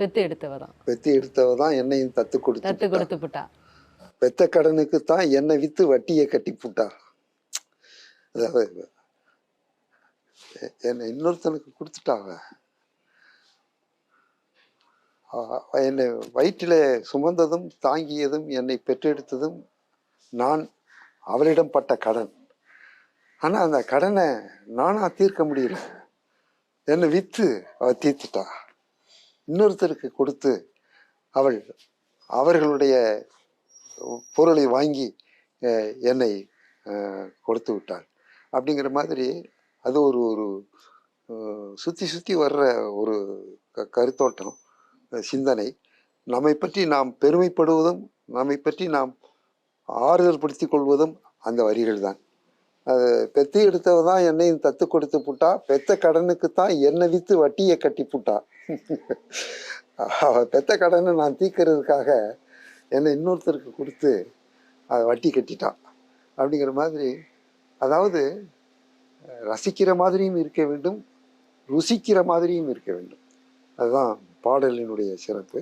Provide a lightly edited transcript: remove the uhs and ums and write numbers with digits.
பெத்து எடுத்தவ தான். பெத்து எடுத்தவ தான் என்னையும் தத்து தத்து கொடுத்து கொடுத்து புட்டா. பெத்த கடனுக்கு தான் என்னை வித்து வட்டியை கட்டி புட்டா. அதாவது என்னை இன்னொருத்தனுக்கு கொடுத்துட்டாங்க. என்னை வயிற்றிலே சுமந்ததும் தாங்கியதும் என்னை பெற்றெடுத்ததும் நான் அவளிடம் பட்ட கடன். ஆனால் அந்த கடனை நானா தீர்க்க முடியல. என்னை விற்று அவள் தீர்த்துட்டா. இன்னொருத்தருக்கு கொடுத்து அவர்களுடைய பொருளை வாங்கி என்னை கொடுத்து விட்டாள். அப்படிங்கிற மாதிரி அது ஒரு ஒரு சுற்றி சுற்றி வர்ற ஒரு கருத்தோட்டம், சிந்தனை. நம்மை பற்றி நாம் பெருமைப்படுவதும் நம்மை பற்றி நாம் ஆறுதல் படுத்தி கொள்வதும் அந்த வரிகள் தான். அது பெத்து எடுத்தவ தான் என்னையும் தத்து கொடுத்து புட்டா, பெத்த கடனுக்கு தான் என்னை வித்து வட்டியை கட்டி புட்டா. பெத்த கடனை நான் தீர்க்கறதுக்காக என்னை இன்னொருத்தருக்கு கொடுத்து வட்டி கட்டிட்டான். அப்படிங்கிற மாதிரி, அதாவது ரசிக்கிற மாதிரியும் இருக்க வேண்டும், ருசிக்கிற மாதிரியும் இருக்க வேண்டும். அதுதான் பாடலினுடைய சிறப்பு.